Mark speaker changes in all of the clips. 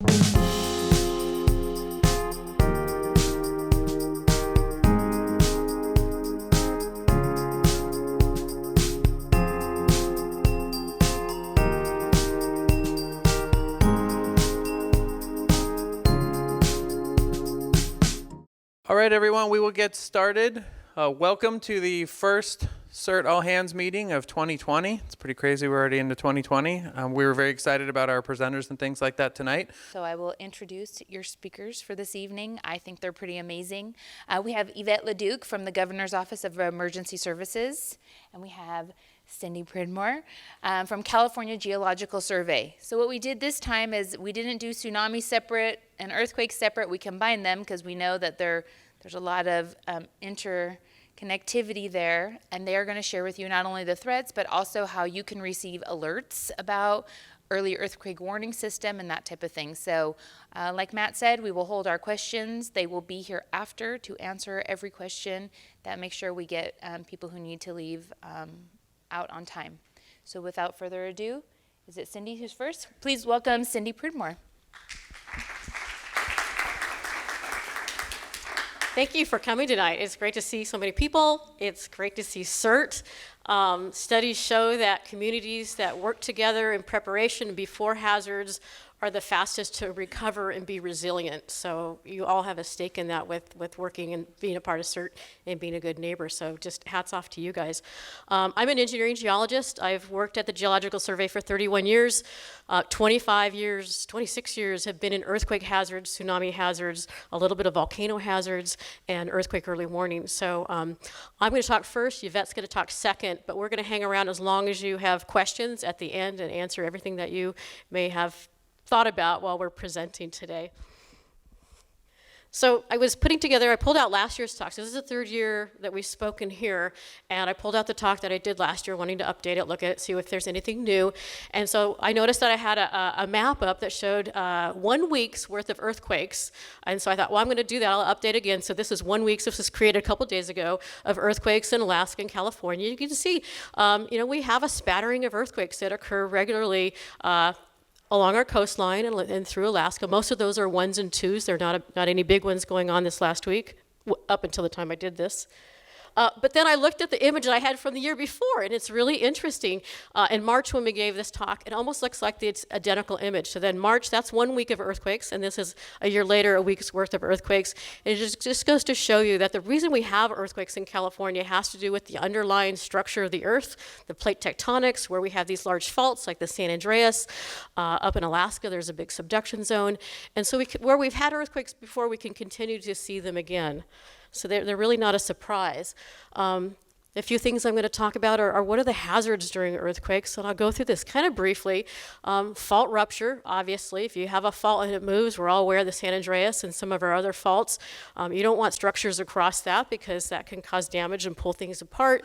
Speaker 1: All right, everyone, we will get started. Welcome to the first CERT All Hands meeting of 2020. It's pretty crazy, we're already into 2020. We were very excited about our presenters and things like that tonight.
Speaker 2: So I will introduce your speakers for this evening. I think they're pretty amazing. We have Yvette LeDuc from the Governor's Office of Emergency Services, and we have Cindy Pridmore from California Geological Survey. So what we did this time is we didn't do tsunami separate and earthquake separate. We combined them because we know that there's a lot of interconnectivity there, and they are going to share with you not only the threats, but also how you can receive alerts about early earthquake warning system and that type of thing. So like Matt said, we will hold our questions. They will be here after to answer every question. That makes sure we get people who need to leave out on time. So without further ado, is it Cindy who's first? Please welcome Cindy Pridmore.
Speaker 3: Thank you for coming tonight. It's great to see so many people. It's great to see CERT. Studies show that communities that work together in preparation before hazards are the fastest to recover and be resilient. So you all have a stake in that with working and being a part of CERT and being a good neighbor. So just hats off to you guys. I'm an engineering geologist. I've worked at the Geological Survey for 31 years. 26 years have been in earthquake hazards, tsunami hazards, a little bit of volcano hazards, and earthquake early warning. So I'm going to talk first. Yvette's going to talk second, but we're going to hang around as long as you have questions at the end and answer everything that you may have thought about while we're presenting today. So I pulled out last year's talk. So this is the third year that we've spoken here, and I pulled out the talk that I did last year, wanting to update it, look at it, see if there's anything new. And so I noticed that I had a map up that showed 1 week's worth of earthquakes. And so I thought, well, I'm going to do that. I'll update again. So this is 1 week. So this was created a couple days ago of earthquakes in Alaska and California. You can see, we have a spattering of earthquakes that occur regularly along our coastline and through Alaska. Most of those are 1s and 2s. There are not any big ones going on this last week, up until the time I did this. But then I looked at the image that I had from the year before, and it's really interesting. In March, when we gave this talk, it almost looks like it's identical image. So then March, that's 1 week of earthquakes, and this is a year later, a week's worth of earthquakes. And it just goes to show you that the reason we have earthquakes in California has to do with the underlying structure of the earth, the plate tectonics, where we have these large faults like the San Andreas. Up in Alaska, there's a big subduction zone. And so where we've had earthquakes before, we can continue to see them again. So they're really not a surprise. A few things I'm going to talk about are what are the hazards during earthquakes, and I'll go through this kind of briefly. Fault rupture, obviously. If you have a fault and it moves, we're all aware of the San Andreas and some of our other faults. You don't want structures across that because that can cause damage and pull things apart.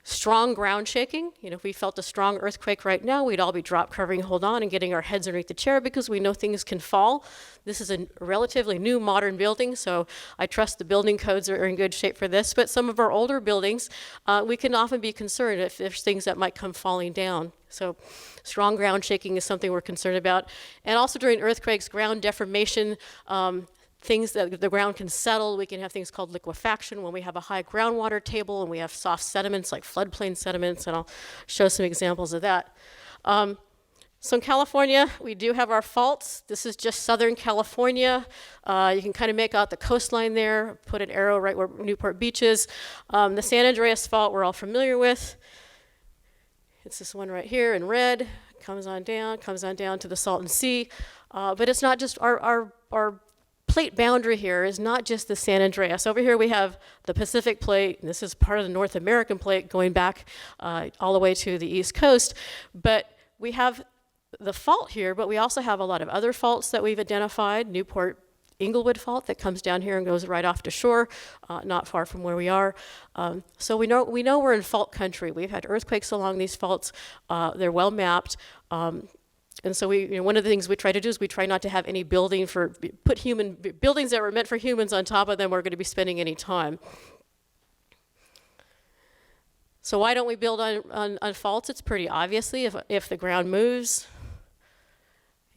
Speaker 3: Strong ground shaking. If we felt a strong earthquake right now, we'd all be drop covering, hold on, and getting our heads underneath the chair because we know things can fall. This is a relatively new modern building, so I trust the building codes are in good shape for this. But some of our older buildings, we can often be concerned if there's things that might come falling down. So strong ground shaking is something we're concerned about. And also during earthquakes, ground deformation, things that the ground can settle. We can have things called liquefaction when we have a high groundwater table and we have soft sediments like floodplain sediments, and I'll show some examples of that. So in California, we do have our faults. This is just Southern California. You can kind of make out the coastline there, put an arrow right where Newport Beach is. The San Andreas fault we're all familiar with. It's this one right here in red, comes on down to the Salton Sea. But it's not just our plate boundary here is not just the San Andreas. Over here we have the Pacific plate, and this is part of the North American plate going back all the way to the East Coast. But we have the fault here, but we also have a lot of other faults that we've identified. Newport Inglewood fault that comes down here and goes right off to shore, not far from where we are. So we know we're in fault country. We've had earthquakes along these faults. They're well mapped. And so one of the things we try to do is we try not to have any buildings that were meant for humans on top of them we're going to be spending any time. So why don't we build on faults? It's pretty obviously if the ground moves,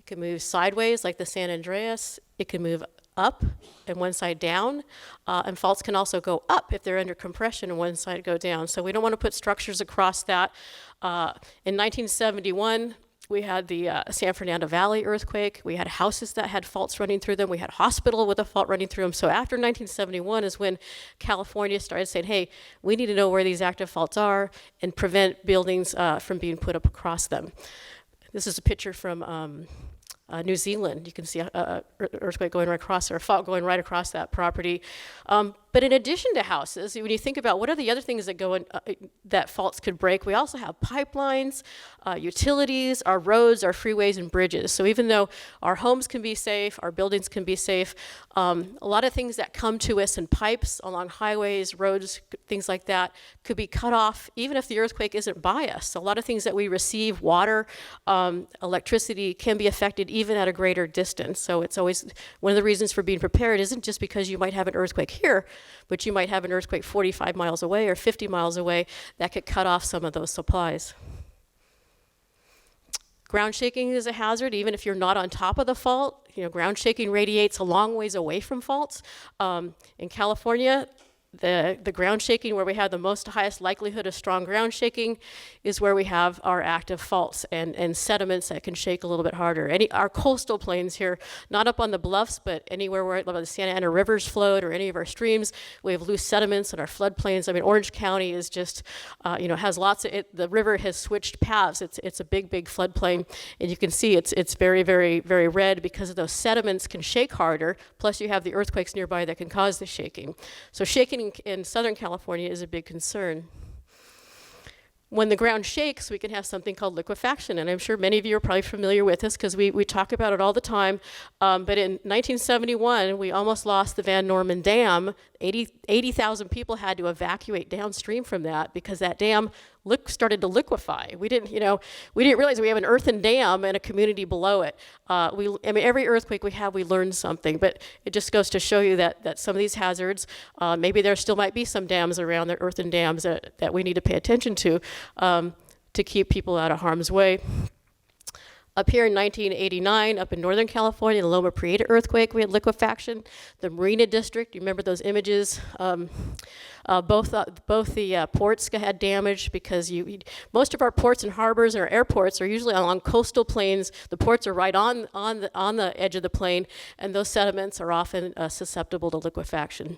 Speaker 3: It can move sideways like the San Andreas. It can move up and one side down. And faults can also go up if they're under compression and one side go down. So we don't want to put structures across that. In 1971, we had the San Fernando Valley earthquake. We had houses that had faults running through them. We had a hospital with a fault running through them. So after 1971 is when California started saying, hey, we need to know where these active faults are and prevent buildings from being put up across them. This is a picture from New Zealand. You can see a earthquake going right across, or a fault going right across that property. But in addition to houses, when you think about what are the other things that go in, that faults could break, we also have pipelines, utilities, our roads, our freeways, and bridges. So even though our homes can be safe, our buildings can be safe, a lot of things that come to us in pipes along highways, roads, things like that, could be cut off even if the earthquake isn't by us. So a lot of things that we receive, water, electricity, can be affected even at a greater distance. So it's always one of the reasons for being prepared isn't just because you might have an earthquake here, but you might have an earthquake 45 miles away or 50 miles away that could cut off some of those supplies. Ground shaking is a hazard, even if you're not on top of the fault. You know, ground shaking radiates a long ways away from faults. In California, the ground shaking where we have the highest likelihood of strong ground shaking is where we have our active faults and sediments that can shake a little bit harder. Our coastal plains here, not up on the bluffs, but anywhere where the Santa Ana rivers flowed or any of our streams, we have loose sediments in our floodplains. I mean, Orange County is just, has lots of the river has switched paths. It's a big floodplain, and you can see it's very, very, very red because of those sediments can shake harder. Plus, you have the earthquakes nearby that can cause the shaking. So shaking in Southern California is a big concern. When the ground shakes, we can have something called liquefaction, and I'm sure many of you are probably familiar with this because we talk about it all the time. But in 1971, we almost lost the Van Norman Dam. 80,000 people had to evacuate downstream from that because that dam started to liquefy. We didn't realize we have an earthen dam and a community below it. Every earthquake we learn something, but it just goes to show you that some of these hazards, maybe there still might be some dams around, the earthen dams that we need to pay attention to keep people out of harm's way. Up here in 1989, up in Northern California, the Loma Prieta earthquake, we had liquefaction. The Marina District, you remember those images? Both the ports had damage because most of our ports and harbors and our airports are usually along coastal plains. The ports are right on the edge of the plain, and those sediments are often susceptible to liquefaction.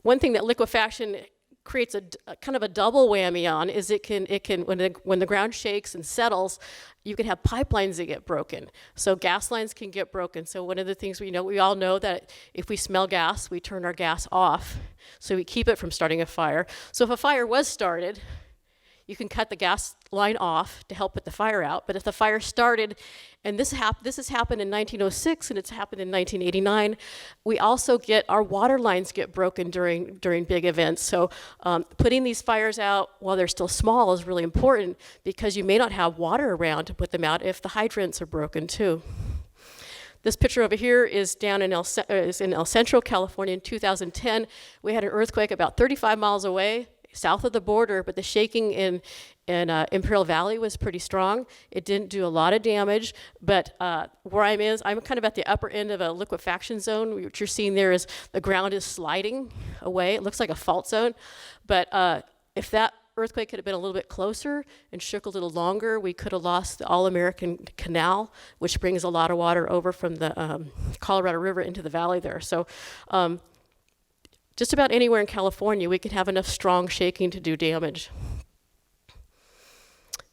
Speaker 3: One thing that liquefaction creates a kind of a double whammy on is it can when the ground shakes and settles, you can have pipelines that get broken. So gas lines can get broken. So one of the things we all know that if we smell gas, we turn our gas off. So we keep it from starting a fire. So if a fire was started, you can cut the gas line off to help put the fire out. But if the fire started, and this has happened in 1906 and it's happened in 1989, we also get our water lines get broken during big events. So putting these fires out while they're still small is really important because you may not have water around to put them out if the hydrants are broken too. This picture over here is down in El Centro, California in 2010. We had an earthquake about 35 miles away, south of the border, but the shaking in Imperial Valley was pretty strong. It didn't do a lot of damage, but where I'm kind of at the upper end of a liquefaction zone. What you're seeing there is the ground is sliding away. It looks like a fault zone, but if that earthquake had been a little bit closer and shook a little longer, we could have lost the All-American Canal, which brings a lot of water over from the Colorado River into the valley there. So just about anywhere in California, we could have enough strong shaking to do damage.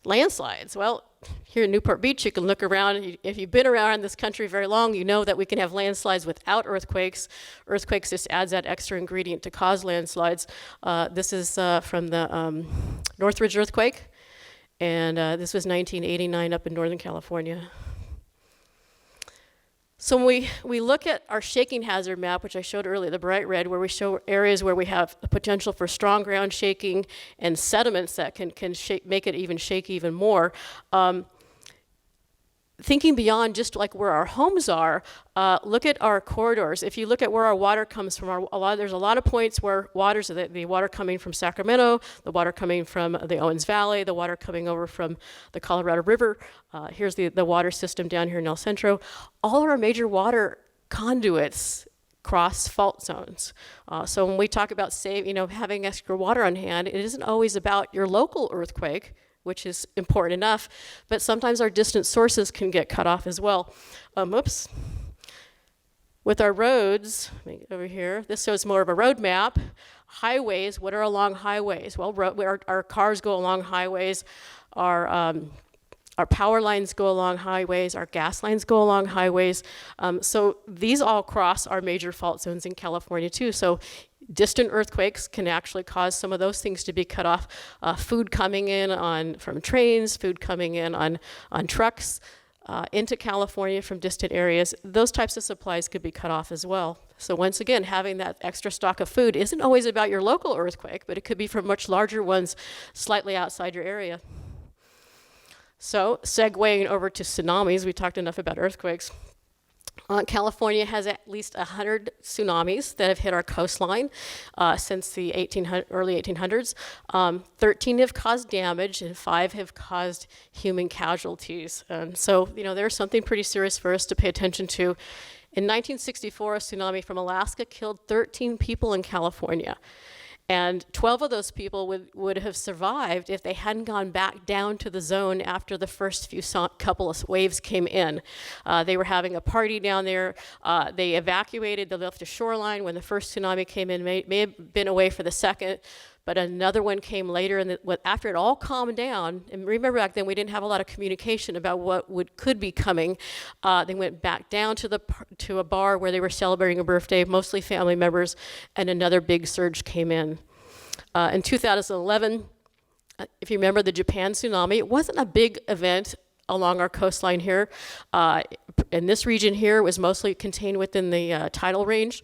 Speaker 3: Landslides. Well, here in Newport Beach, you can look around. If you've been around this country very long, you know that we can have landslides without earthquakes. Earthquakes just adds that extra ingredient to cause landslides. This is from the Northridge earthquake, and this was 1989 up in Northern California. So when we look at our shaking hazard map, which I showed earlier, the bright red, where we show areas where we have the potential for strong ground shaking and sediments that can make it even shake even more, thinking beyond just like where our homes are, look at our corridors. If you look at where our water comes from, there's a lot of points where the water coming from Sacramento, the water coming from the Owens Valley, the water coming over from the Colorado River. Here's the water system down here in El Centro. All of our major water conduits cross fault zones. So when we talk about having extra water on hand, it isn't always about your local earthquake, which is important enough, but sometimes our distant sources can get cut off as well. Oops. With our roads, over here, this shows more of a road map. Highways, what are along highways? Well, our cars go along highways, our power lines go along highways, our gas lines go along highways. So these all cross our major fault zones in California too. So distant earthquakes can actually cause some of those things to be cut off. Food coming in from trains, food coming in on trucks into California from distant areas. Those types of supplies could be cut off as well. So once again, having that extra stock of food isn't always about your local earthquake, but it could be from much larger ones slightly outside your area. So segueing over to tsunamis, we talked enough about earthquakes. California has at least 100 tsunamis that have hit our coastline since the early 1800s. 13 have caused damage and 5 have caused human casualties. So, there's something pretty serious for us to pay attention to. In 1964, a tsunami from Alaska killed 13 people in California. And 12 of those people would have survived if they hadn't gone back down to the zone after the first couple of waves came in. They were having a party down there. They evacuated, they left the shoreline when the first tsunami came in, may have been away for the second, but another one came later, and after it all calmed down, and remember back then we didn't have a lot of communication about what could be coming, they went back down to a bar where they were celebrating a birthday, mostly family members, and another big surge came in. In 2011, if you remember the Japan tsunami, it wasn't a big event along our coastline here. In this region here, it was mostly contained within the tidal range,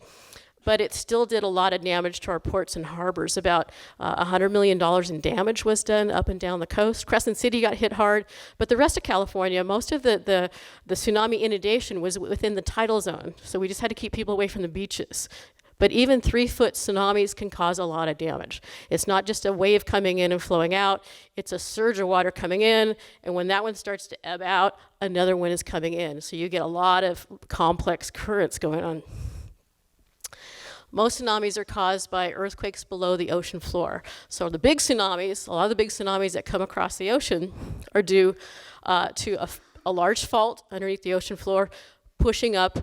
Speaker 3: but it still did a lot of damage to our ports and harbors. About $100 million in damage was done up and down the coast. Crescent City got hit hard, but the rest of California, most of the tsunami inundation was within the tidal zone, so we just had to keep people away from the beaches. But even 3-foot tsunamis can cause a lot of damage. It's not just a wave coming in and flowing out, it's a surge of water coming in, and when that one starts to ebb out, another one is coming in. So you get a lot of complex currents going on. Most tsunamis are caused by earthquakes below the ocean floor. So the big tsunamis, a lot of the big tsunamis that come across the ocean are due to a large fault underneath the ocean floor pushing up,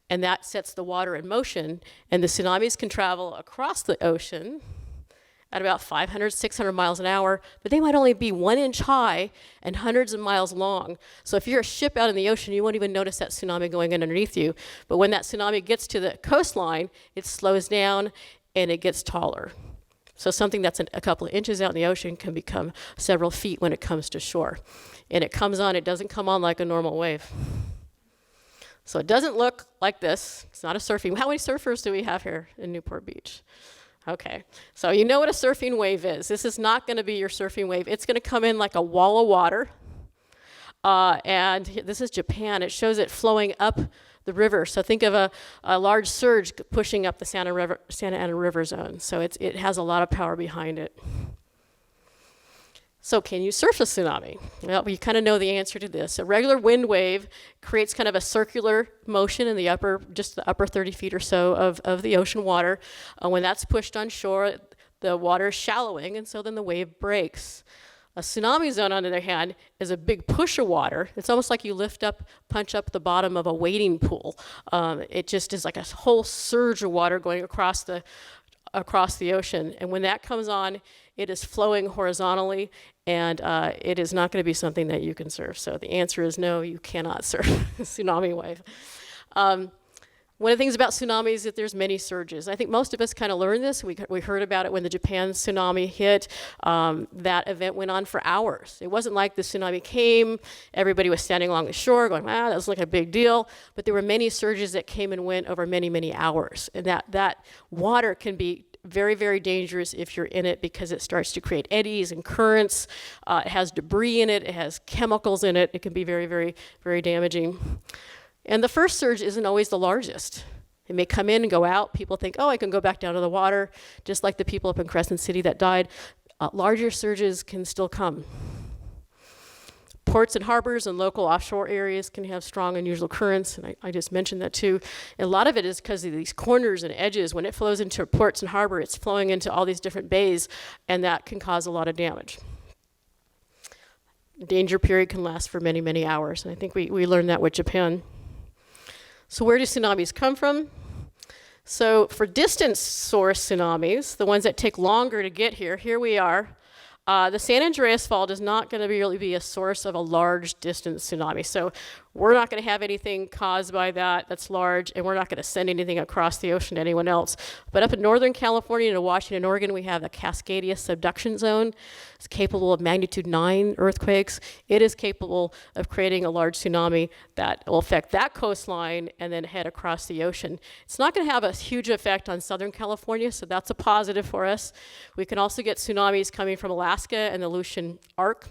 Speaker 3: and that sets the water in motion, and the tsunamis can travel across the ocean at about 500, 600 miles an hour, but they might only be 1 inch high and hundreds of miles long. So if you're a ship out in the ocean, you won't even notice that tsunami going in underneath you. But when that tsunami gets to the coastline, it slows down and it gets taller. So something that's a couple of inches out in the ocean can become several feet when it comes to shore. And it doesn't come on like a normal wave. So it doesn't look like this. It's not a surfing. How many surfers do we have here in Newport Beach? Okay, so you know what a surfing wave is. This is not going to be your surfing wave. It's going to come in like a wall of water. And this is Japan. It shows it flowing up the river. So think of a large surge pushing up the Santa Ana River zone. So it has a lot of power behind it. So can you surf a tsunami? Well, you kind of know the answer to this. A regular wind wave creates kind of a circular motion in the upper 30 feet or so of the ocean water. When that's pushed on shore, the water is shallowing, and so then the wave breaks. A tsunami zone, on the other hand, is a big push of water. It's almost like you punch up the bottom of a wading pool. It just is like a whole surge of water going across the ocean. And when that comes on, it is flowing horizontally, and it is not going to be something that you can surf. So the answer is no, you cannot surf a tsunami wave. One of the things about tsunamis is that there's many surges. I think most of us kind of learned this. We heard about it when the Japan tsunami hit. That event went on for hours. It wasn't like the tsunami came, everybody was standing along the shore going, that was like a big deal. But there were many surges that came and went over many, many hours. And that water can be very, very dangerous if you're in it because it starts to create eddies and currents. It has debris in it. It has chemicals in it. It can be very, very, very damaging. And the first surge isn't always the largest. It may come in and go out. People think, oh, I can go back down to the water, just like the people up in Crescent City that died. Larger surges can still come. Ports and harbors and local offshore areas can have strong unusual currents, and I just mentioned that too. And a lot of it is because of these corners and edges. When it flows into ports and harbor, it's flowing into all these different bays, and that can cause a lot of damage. Danger period can last for many, many hours, and I think we learned that with Japan. So where do tsunamis come from? So for distant source tsunamis, the ones that take longer to get here, here we are. The San Andreas Fault is not going to really be a source of a large distant tsunami. So we're not going to have anything caused by that that's large, and we're not going to send anything across the ocean to anyone else. But up in Northern California and Washington, Oregon, we have the Cascadia subduction zone. It's capable of magnitude 9 earthquakes. It is capable of creating a large tsunami that will affect that coastline and then head across the ocean. It's not going to have a huge effect on Southern California, so that's a positive for us. We can also get tsunamis coming from Alaska and the Aleutian Arc.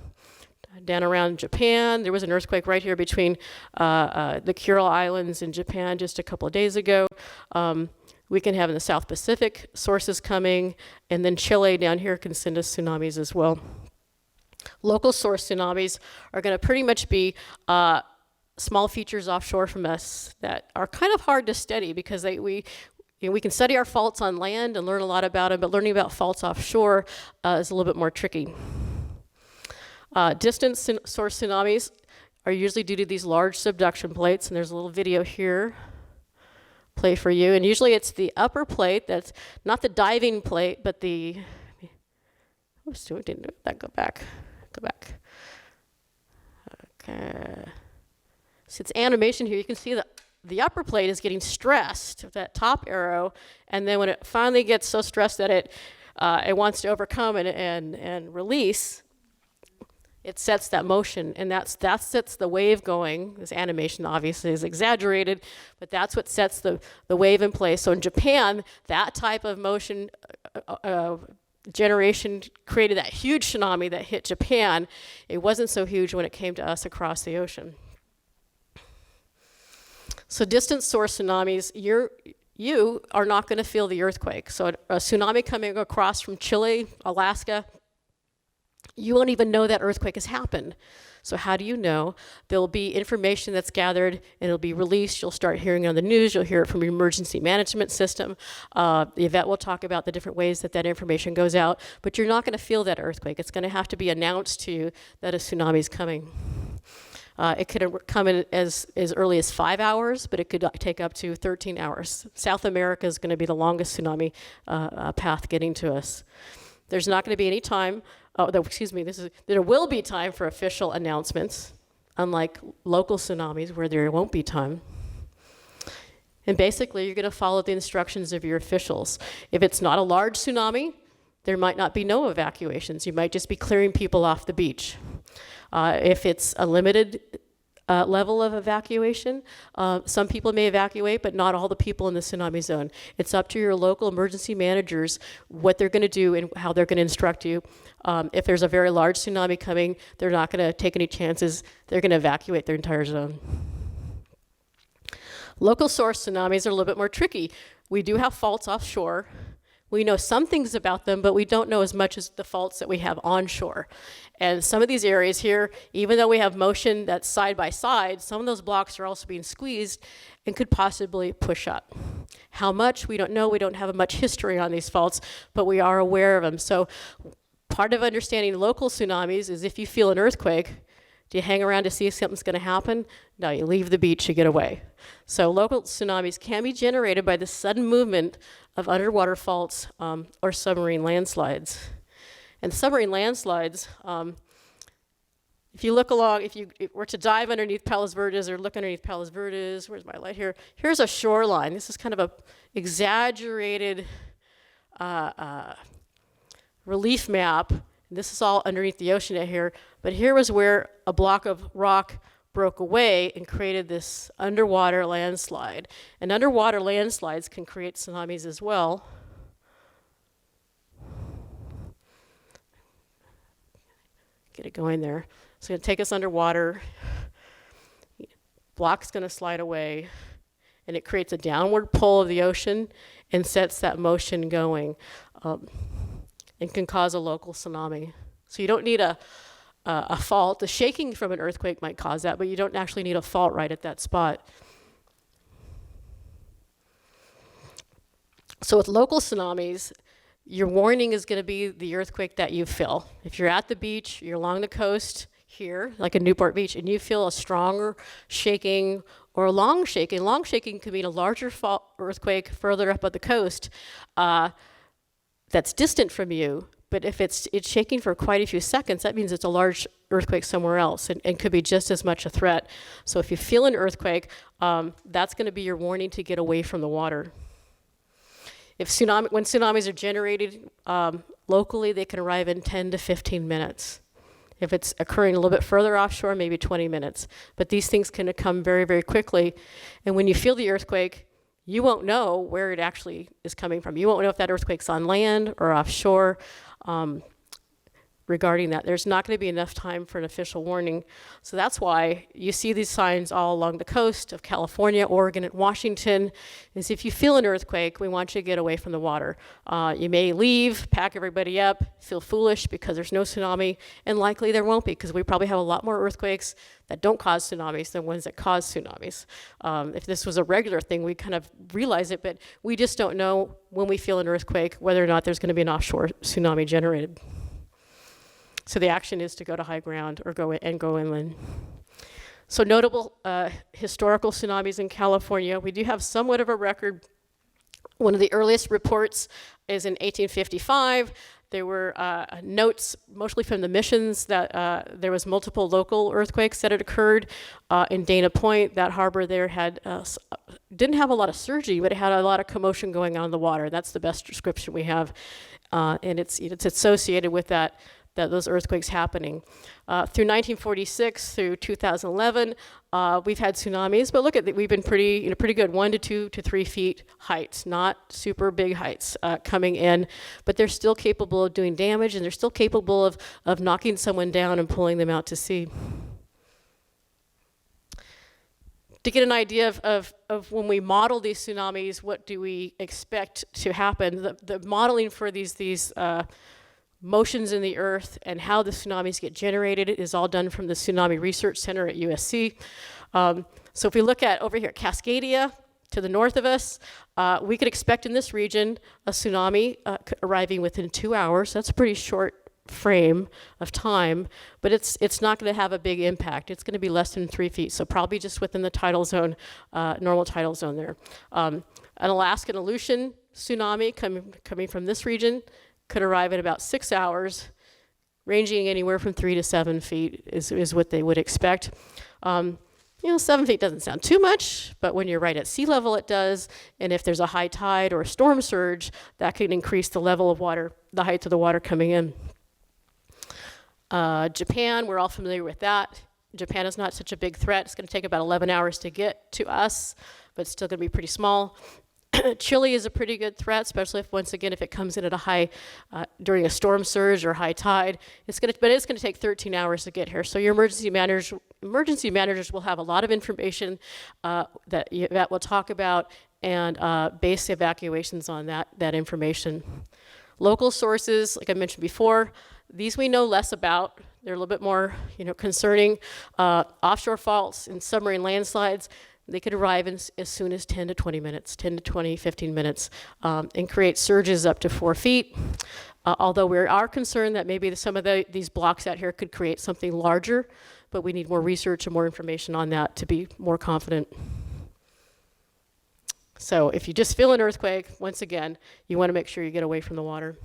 Speaker 3: Down around Japan, there was an earthquake right here between the Kuril Islands and Japan just a couple of days ago. We can have in the South Pacific sources coming, and then Chile down here can send us tsunamis as well. Local source tsunamis are going to pretty much be small features offshore from us that are kind of hard to study because we can study our faults on land and learn a lot about them, but learning about faults offshore is a little bit more tricky. Distant source tsunamis are usually due to these large subduction plates, and there's a little video here play for you. And usually it's the upper plate that's not the diving plate, but the, oops, didn't do that. Go back. Okay. So it's animation here. You can see the upper plate is getting stressed with that top arrow, and then when it finally gets so stressed that it wants to overcome and release, it sets that motion, and that sets the wave going. This animation obviously is exaggerated, but that's what sets the wave in place. So in Japan, that type of motion generation created that huge tsunami that hit Japan. It wasn't so huge when it came to us across the ocean. So distant source tsunamis, you are not going to feel the earthquake. So a tsunami coming across from Chile, Alaska, you won't even know that earthquake has happened. So how do you know? There'll be information that's gathered and it'll be released. You'll start hearing it on the news. You'll hear it from your emergency management system. The event will talk about the different ways that information goes out, but you're not going to feel that earthquake. It's going to have to be announced to you that a tsunami is coming. It could come in as early as 5 hours, but it could take up to 13 hours. South America is going to be the longest tsunami path getting to us. There's not going to be any time, there will be time for official announcements, unlike local tsunamis where there won't be time. And basically, you're going to follow the instructions of your officials. If it's not a large tsunami, there might not be no evacuations. You might just be clearing people off the beach. If it's a limited level of evacuation, some people may evacuate, but not all the people in the tsunami zone. It's up to your local emergency managers what they're going to do and how they're going to instruct you. If there's a very large tsunami coming, they're not going to take any chances. They're going to evacuate their entire zone. Local source tsunamis are a little bit more tricky. We do have faults offshore. We know some things about them, but we don't know as much as the faults that we have onshore. And some of these areas here, even though we have motion that's side by side, some of those blocks are also being squeezed and could possibly push up. How much, we don't know. We don't have much history on these faults, but we are aware of them. So part of understanding local tsunamis is if you feel an earthquake, do you hang around to see if something's going to happen? No, you leave the beach, you get away. So local tsunamis can be generated by the sudden movement of underwater faults or submarine landslides. And submarine landslides, if you look along, if you were to dive underneath Palos Verdes or look underneath Palos Verdes, where's my light here? Here's a shoreline. This is kind of a exaggerated relief map. This is all underneath the ocean out here, but here was where a block of rock broke away and created this underwater landslide. And underwater landslides can create tsunamis as well. get it going there. It's going to take us underwater. Block's going to slide away, and it creates a downward pull of the ocean and sets that motion going, and can cause a local tsunami. So you don't need a fault. The shaking from an earthquake might cause that, but you don't actually need a fault right at that spot. So with local tsunamis, your warning is going to be the earthquake that you feel. If you're at the beach, you're along the coast here, like in Newport Beach, and you feel a stronger shaking or a long shaking could mean a larger earthquake further up at the coast that's distant from you. But if it's shaking for quite a few seconds, that means it's a large earthquake somewhere else and could be just as much a threat. So if you feel an earthquake, that's going to be your warning to get away from the water. When tsunamis are generated locally, they can arrive in 10 to 15 minutes. If it's occurring a little bit further offshore, maybe 20 minutes. But these things can come very, very quickly. And when you feel the earthquake, you won't know where it actually is coming from. You won't know if that earthquake's on land or offshore. Regarding that, there's not going to be enough time for an official warning. So that's why you see these signs all along the coast of California, Oregon, and Washington, is if you feel an earthquake, we want you to get away from the water. You may leave, pack everybody up, feel foolish because there's no tsunami, and likely there won't be, because we probably have a lot more earthquakes that don't cause tsunamis than ones that cause tsunamis. If this was a regular thing, we kind of realize it, but we just don't know when we feel an earthquake whether or not there's going to be an offshore tsunami generated. So the action is to go to high ground or go inland. So notable historical tsunamis in California. We do have somewhat of a record. One of the earliest reports is in 1855. There were notes, mostly from the missions, that there was multiple local earthquakes that had occurred in Dana Point. That harbor there didn't have a lot of surgery, but it had a lot of commotion going on in the water. That's the best description we have, and it's associated with those earthquakes happening. Through 1946 through 2011, we've had tsunamis, but look at we've been pretty good, 1 to 2 to 3 feet heights, not super big heights coming in, but they're still capable of doing damage, and they're still capable of knocking someone down and pulling them out to sea. To get an idea of when we model these tsunamis, what do we expect to happen? The modeling for these motions in the earth and how the tsunamis get generated is all done from the Tsunami Research Center at USC. So if we look at over here at Cascadia, to the north of us, we could expect in this region a tsunami arriving within 2 hours. That's a pretty short frame of time, but it's not going to have a big impact. It's going to be less than 3 feet, so probably just within the tidal zone, normal tidal zone there. An Alaskan Aleutian tsunami coming from this region could arrive in about 6 hours, ranging anywhere from 3 to 7 feet is what they would expect. 7 feet doesn't sound too much, but when you're right at sea level, it does. And if there's a high tide or a storm surge, that can increase the level of water, the height of the water coming in. Japan, we're all familiar with that. Japan is not such a big threat. It's going to take about 11 hours to get to us, but it's still going to be pretty small. Chile is a pretty good threat, especially if it comes in at a high, during a storm surge or high tide. It's going to take 13 hours to get here. So your emergency managers will have a lot of information that we'll talk about and base evacuations on that information. Local sources, like I mentioned before, these we know less about. They're a little bit more, concerning. Offshore faults and submarine landslides. They could arrive in as soon as 10 to 20 minutes, 15 minutes, and create surges up to 4 feet. Although we are concerned that maybe some of these blocks out here could create something larger, but we need more research and more information on that to be more confident. So if you just feel an earthquake, once again, you want to make sure you get away from the water.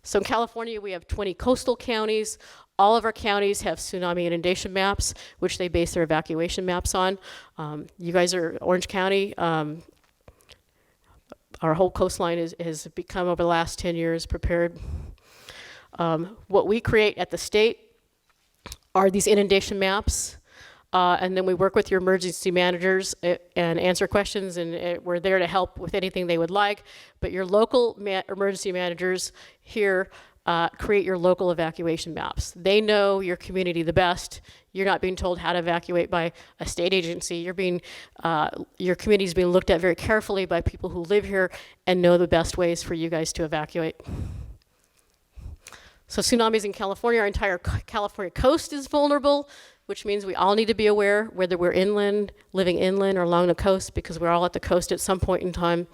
Speaker 3: So in California, we have 20 coastal counties. All of our counties have tsunami inundation maps, which they base their evacuation maps on. You guys are Orange County. Our whole coastline has become, over the last 10 years, prepared. What we create at the state are these inundation maps. And then we work with your emergency managers and answer questions, and we're there to help with anything they would like. But your local emergency managers here create your local evacuation maps. They know your community the best. You're not being told how to evacuate by a state agency. Your community is being looked at very carefully by people who live here and know the best ways for you guys to evacuate. So tsunamis in California, our entire California coast is vulnerable, which means we all need to be aware, whether we're inland, living inland, or along the coast, because we're all at the coast at some point in time.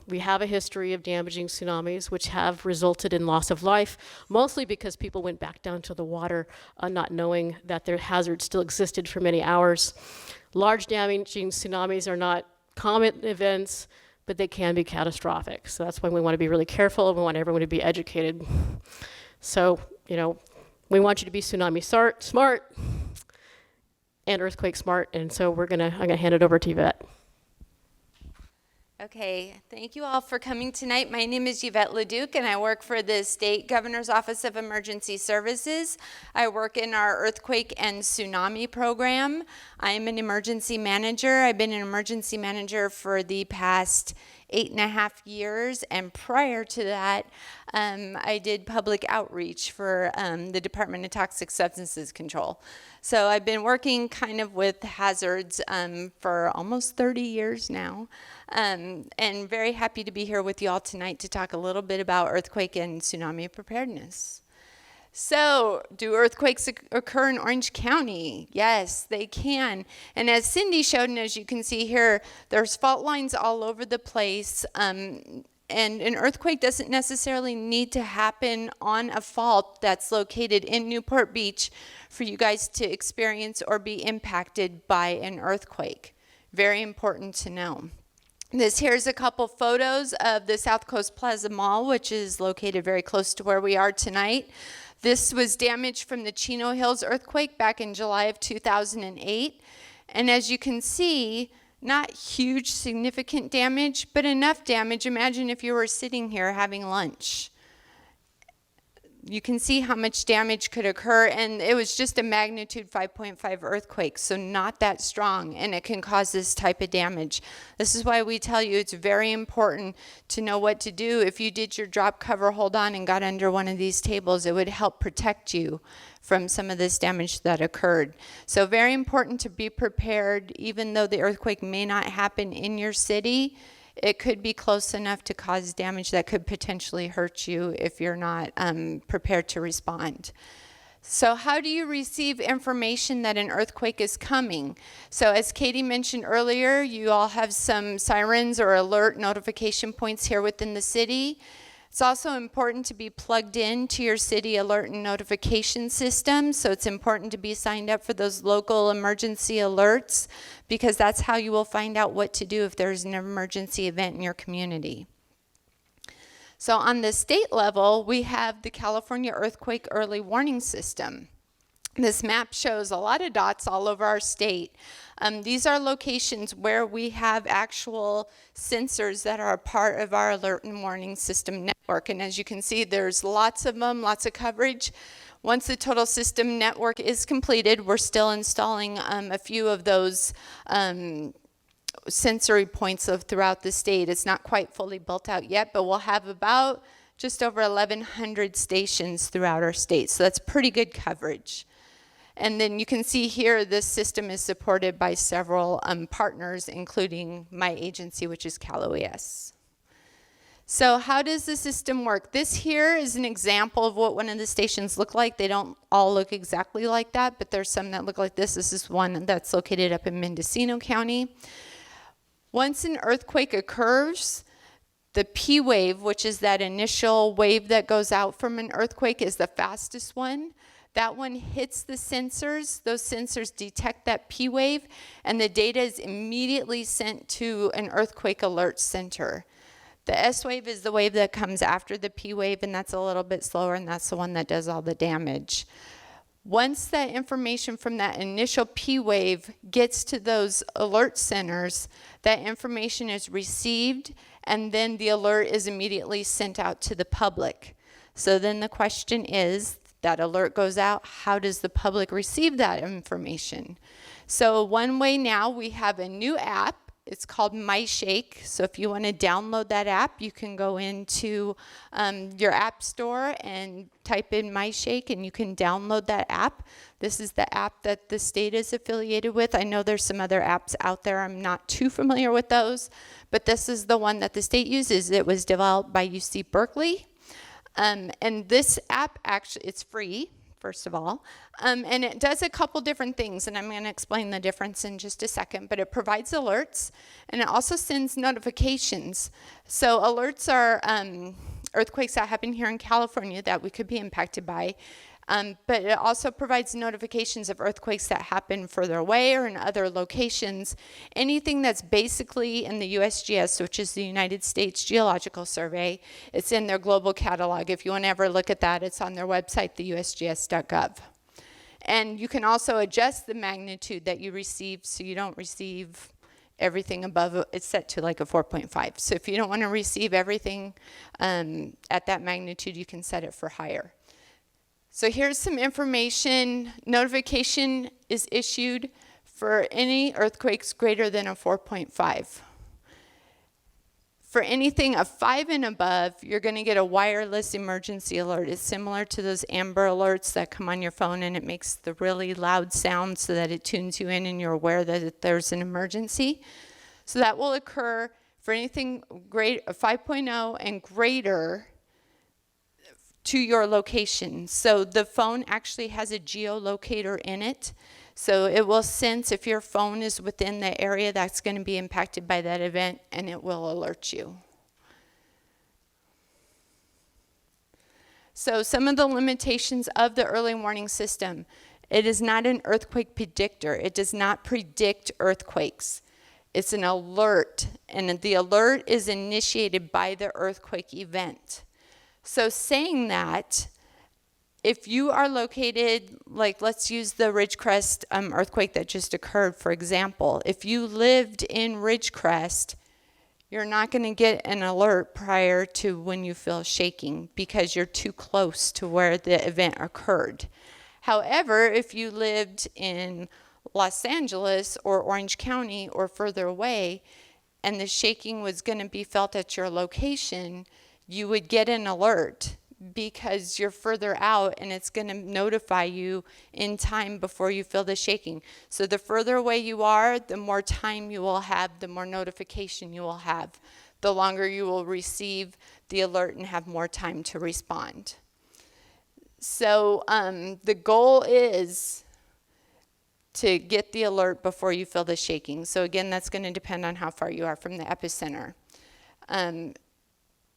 Speaker 3: We have a history of damaging tsunamis, which have resulted in loss of life, mostly because people went back down to the water, not knowing that their hazard still existed for many hours. Large damaging tsunamis are not common events, but they can be catastrophic. So that's why we want to be really careful, and we want everyone to be educated. So, we want you to be tsunami smart and earthquake smart, and so I'm gonna hand it over to Yvette.
Speaker 4: Okay, thank you all for coming tonight. My name is Yvette LeDuc, and I work for the State Governor's Office of Emergency Services. I work in our Earthquake and Tsunami program. I'm an emergency manager. I've been an emergency manager for the past 8.5 years, and prior to that, I did public outreach for the Department of Toxic Substances Control. So I've been working kind of with hazards for almost 30 years now, and very happy to be here with you all tonight to talk a little bit about earthquake and tsunami preparedness. So, do earthquakes occur in Orange County? Yes, they can. And as Cindy showed, and as you can see here, there's fault lines all over the place. And an earthquake doesn't necessarily need to happen on a fault that's located in Newport Beach for you guys to experience or be impacted by an earthquake. Very important to know. Here's a couple photos of the South Coast Plaza Mall, which is located very close to where we are tonight. This was damaged from the Chino Hills earthquake back in July of 2008. And as you can see, not huge significant damage, but enough damage. Imagine if you were sitting here having lunch. You can see how much damage could occur, and it was just a magnitude 5.5 earthquake, so not that strong, and it can cause this type of damage. This is why we tell you it's very important to know what to do. If you did your drop, cover, hold on, and got under one of these tables, it would help protect you from some of this damage that occurred. So very important to be prepared, even though the earthquake may not happen in your city. It could be close enough to cause damage that could potentially hurt you if you're not prepared to respond. So how do you receive information that an earthquake is coming? So as Katie mentioned earlier, you all have some sirens or alert notification points here within the city. It's also important to be plugged in to your city alert and notification system. So it's important to be signed up for those local emergency alerts, because that's how you will find out what to do if there's an emergency event in your community. So on the state level, we have the California Earthquake Early Warning System. This map shows a lot of dots all over our state. These are locations where we have actual sensors that are a part of our alert and warning system network. And as you can see, there's lots of them, lots of coverage. Once the total system network is completed, we're still installing a few of those sensory points throughout the state. It's not quite fully built out yet, but we'll have about just over 1,100 stations throughout our state. So that's pretty good coverage. And then you can see here, this system is supported by several partners, including my agency, which is Cal OES. So how does the system work? This here is an example of what one of the stations look like. They don't all look exactly like that, but there's some that look like this. This is one that's located up in Mendocino County. Once an earthquake occurs, the P wave, which is that initial wave that goes out from an earthquake, is the fastest one. That one hits the sensors. Those sensors detect that P wave, and the data is immediately sent to an earthquake alert center. The S wave is the wave that comes after the P wave, and that's a little bit slower, and that's the one that does all the damage. Once that information from that initial P wave gets to those alert centers, that information is received, and then the alert is immediately sent out to the public. So then the question is, that alert goes out, how does the public receive that information? So one way now, we have a new app. It's called MyShake. So if you want to download that app, you can go into your app store and type in MyShake, and you can download that app. This is the app that the state is affiliated with. I know there's some other apps out there. I'm not too familiar with those, but this is the one that the state uses. It was developed by UC Berkeley. And this app, actually, it's free, first of all, and it does a couple different things, and I'm going to explain the difference in just a second, but it provides alerts, and it also sends notifications. So alerts are earthquakes that happen here in California that we could be impacted by, but it also provides notifications of earthquakes that happen further away or in other locations. Anything that's basically in the USGS, which is the United States Geological Survey, it's in their global catalog. If you want to ever look at that, it's on their website, the usgs.gov. And you can also adjust the magnitude that you receive so you don't receive everything above. It's set to like a 4.5. So if you don't want to receive everything at that magnitude, you can set it for higher. So here's some information. Notification is issued for any earthquakes greater than a 4.5. For anything of 5 and above, you're going to get a wireless emergency alert. It's similar to those Amber alerts that come on your phone, and it makes the really loud sound so that it tunes you in and you're aware that there's an emergency. So that will occur for anything great, 5.0 and greater to your location. So the phone actually has a geolocator in it. So it will sense if your phone is within the area that's going to be impacted by that event, and it will alert you. So some of the limitations of the early warning system. It is not an earthquake predictor. It does not predict earthquakes. It's an alert, and the alert is initiated by the earthquake event. So saying that, if you are located, like let's use the Ridgecrest earthquake that just occurred, for example. If you lived in Ridgecrest, you're not going to get an alert prior to when you feel shaking because you're too close to where the event occurred. However, if you lived in Los Angeles or Orange County or further away, and the shaking was going to be felt at your location, you would get an alert because you're further out, and it's going to notify you in time before you feel the shaking. So the further away you are, the more time you will have, the more notification you will have, the longer you will receive the alert and have more time to respond. So the goal is to get the alert before you feel the shaking. So again, that's going to depend on how far you are from the epicenter.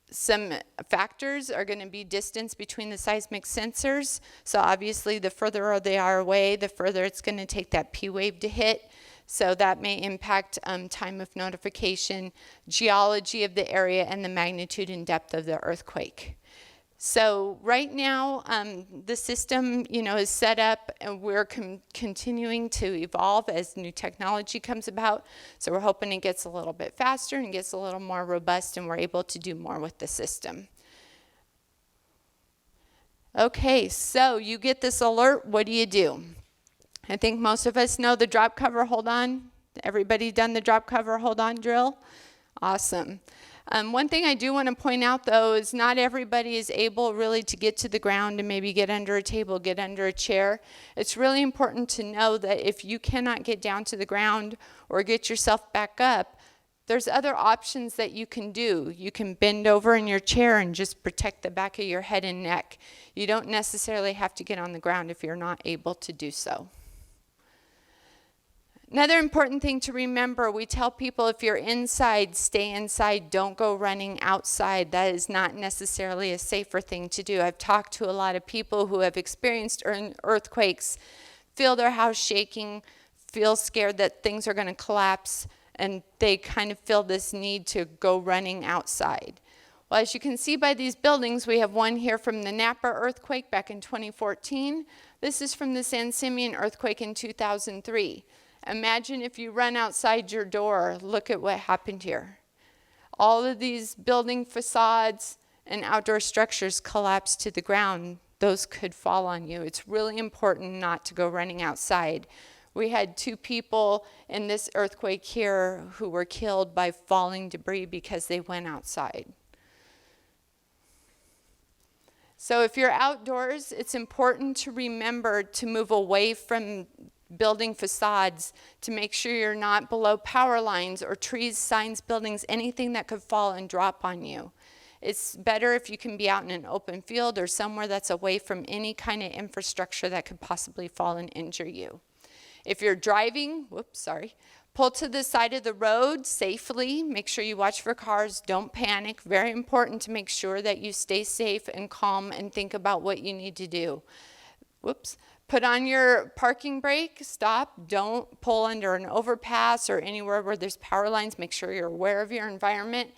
Speaker 4: Some factors are going to be distance between the seismic sensors. So obviously the further they are away, the further it's going to take that P wave to hit. So that may impact time of notification, geology of the area, and the magnitude and depth of the earthquake. So right now, the system, is set up, and we're continuing to evolve as new technology comes about. So we're hoping it gets a little bit faster and gets a little more robust, and we're able to do more with the system. Okay, so you get this alert. What do? I think most of us know the drop, cover, hold on. Everybody done the drop, cover, hold on drill? Awesome. One thing I do want to point out, though, is not everybody is able really to get to the ground and maybe get under a table, get under a chair. It's really important to know that if you cannot get down to the ground or get yourself back up, there's other options that you can do. You can bend over in your chair and just protect the back of your head and neck. You don't necessarily have to get on the ground if you're not able to do so. Another important thing to remember, we tell people if you're inside, stay inside, don't go running outside. That is not necessarily a safer thing to do. I've talked to a lot of people who have experienced earthquakes, feel their house shaking, feel scared that things are going to collapse, and they kind of feel this need to go running outside. Well, as you can see by these buildings, we have one here from the Napa earthquake back in 2014. This is from the San Simeon earthquake in 2003. Imagine if you run outside your door, look at what happened here. All of these building facades and outdoor structures collapse to the ground. Those could fall on you. It's really important not to go running outside. We had 2 people in this earthquake here who were killed by falling debris because they went outside. So if you're outdoors, it's important to remember to move away from building facades, to make sure you're not below power lines or trees, signs, buildings, anything that could fall and drop on you. It's better if you can be out in an open field or somewhere that's away from any kind of infrastructure that could possibly fall and injure you. If you're driving, pull to the side of the road safely. Make sure you watch for cars. Don't panic. Very important to make sure that you stay safe and calm and think about what you need to do. Put on your parking brake, stop, don't pull under an overpass or anywhere where there's power lines. Make sure you're aware of your environment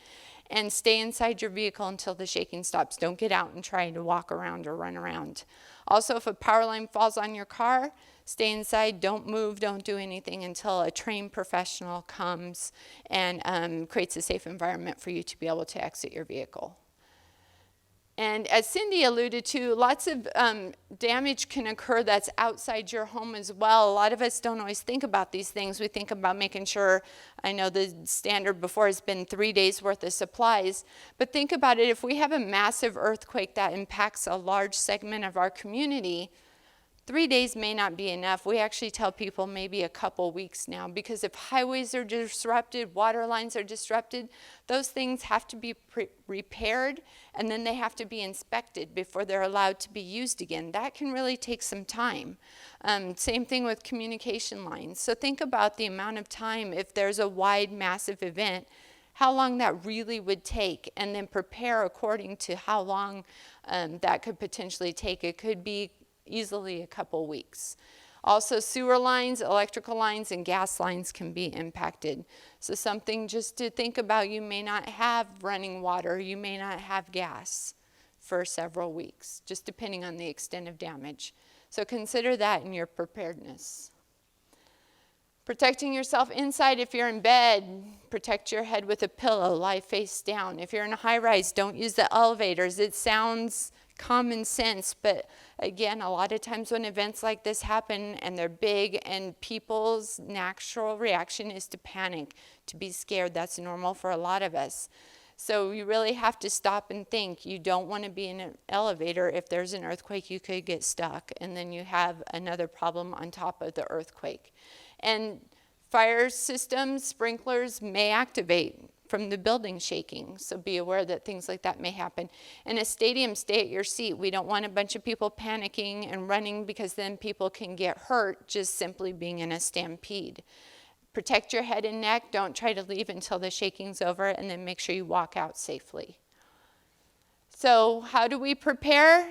Speaker 4: and stay inside your vehicle until the shaking stops. Don't get out and try to walk around or run around. Also, if a power line falls on your car, stay inside, don't move, don't do anything until a trained professional comes and creates a safe environment for you to be able to exit your vehicle. And as Cindy alluded to, lots of damage can occur that's outside your home as well. A lot of us don't always think about these things. We think about making sure, I know the standard before has been 3 days worth of supplies, but think about it, if we have a massive earthquake that impacts a large segment of our community, 3 days may not be enough. We actually tell people maybe a couple weeks now, because if highways are disrupted, water lines are disrupted, those things have to be repaired, and then they have to be inspected before they're allowed to be used again. That can really take some time. Same thing with communication lines. So think about the amount of time, if there's a wide, massive event, how long that really would take, and then prepare according to how long that could potentially take. It could be easily a couple weeks. Also, sewer lines, electrical lines, and gas lines can be impacted. So something just to think about, you may not have running water, you may not have gas for several weeks, just depending on the extent of damage. So consider that in your preparedness. Protecting yourself inside. If you're in bed, protect your head with a pillow, lie face down. If you're in a high rise, don't use the elevators. It sounds common sense, but again, a lot of times when events like this happen and they're big and people's natural reaction is to panic, to be scared. That's normal for a lot of us. So you really have to stop and think. You don't want to be in an elevator. If there's an earthquake, you could get stuck, and then you have another problem on top of the earthquake. And fire systems, sprinklers may activate from the building shaking, so be aware that things like that may happen. In a stadium, stay at your seat. We don't want a bunch of people panicking and running, because then people can get hurt just simply being in a stampede. Protect your head and neck. Don't try to leave until the shaking's over, and then make sure you walk out safely. So how do we prepare?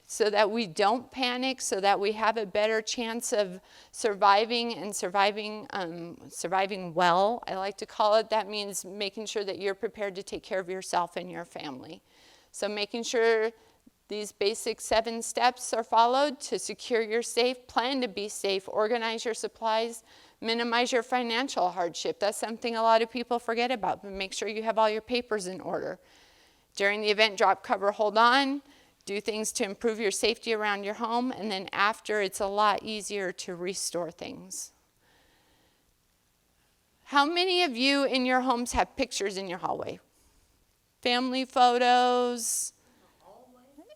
Speaker 4: So that we don't panic, so that we have a better chance of surviving and surviving well, I like to call it. That means making sure that you're prepared to take care of yourself and your family. So making sure these basic 7 steps are followed to secure your safe, plan to be safe, organize your supplies, minimize your financial hardship. That's something a lot of people forget about, but make sure you have all your papers in order. During the event, drop, cover, hold on. Do things to improve your safety around your home, and then after, it's a lot easier to restore things. How many of you in your homes have pictures in your hallway? Family photos?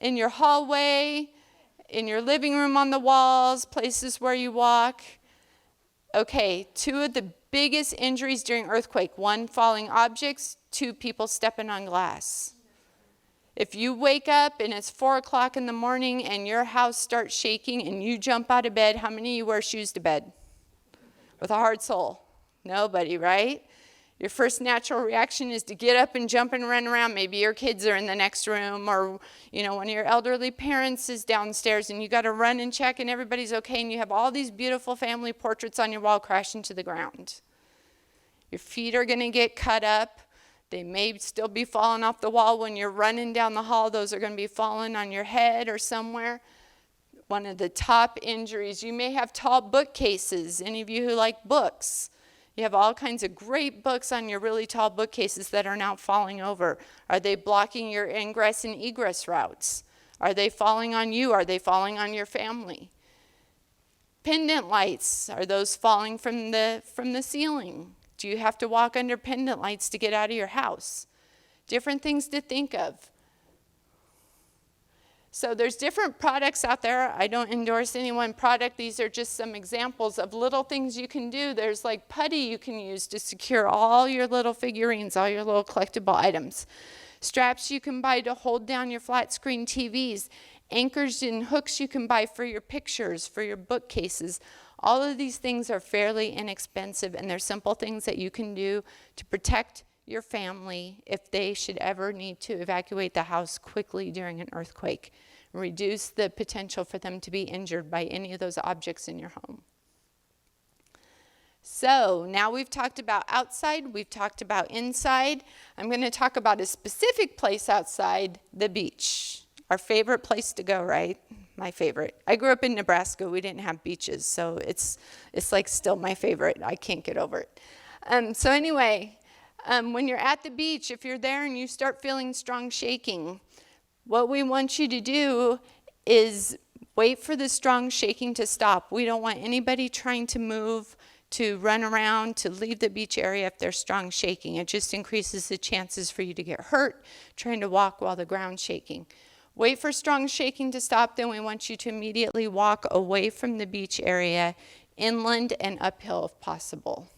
Speaker 4: In your hallway, in your living room on the walls, places where you walk. Okay, 2 of the biggest injuries during earthquake: 1, falling objects, 2, people stepping on glass. If you wake up and it's 4 o'clock in the morning and your house starts shaking and you jump out of bed, how many of you wear shoes to bed with a hard sole? Nobody, right? Your first natural reaction is to get up and jump and run around. Maybe your kids are in the next room, or one of your elderly parents is downstairs and you got to run and check and everybody's okay, and you have all these beautiful family portraits on your wall crashing to the ground. Your feet are going to get cut up. They may still be falling off the wall when you're running down the hall. Those are going to be falling on your head or somewhere. One of the top injuries, you may have tall bookcases. Any of you who like books, you have all kinds of great books on your really tall bookcases that are now falling over. Are they blocking your ingress and egress routes? Are they falling on you? Are they falling on your family? Pendant lights, are those falling from the ceiling? Do you have to walk under pendant lights to get out of your house? Different things to think of. So there's different products out there. I don't endorse any one product. These are just some examples of little things you can do. There's like putty you can use to secure all your little figurines, all your little collectible items. Straps you can buy to hold down your flat screen TVs. Anchors and hooks you can buy for your pictures, for your bookcases. All of these things are fairly inexpensive, and they're simple things that you can do to protect your family if they should ever need to evacuate the house quickly during an earthquake. Reduce the potential for them to be injured by any of those objects in your home. So now we've talked about outside, we've talked about inside. I'm going to talk about a specific place outside, the beach. Our favorite place to go, right? My favorite. I grew up in Nebraska. We didn't have beaches, so it's like still my favorite. I can't get over it. So anyway, when you're at the beach, if you're there and you start feeling strong shaking, what we want you to do is wait for the strong shaking to stop. We don't want anybody trying to move, to run around, to leave the beach area if there's strong shaking. It just increases the chances for you to get hurt trying to walk while the ground's shaking. Wait for strong shaking to stop, then we want you to immediately walk away from the beach area, inland and uphill if possible.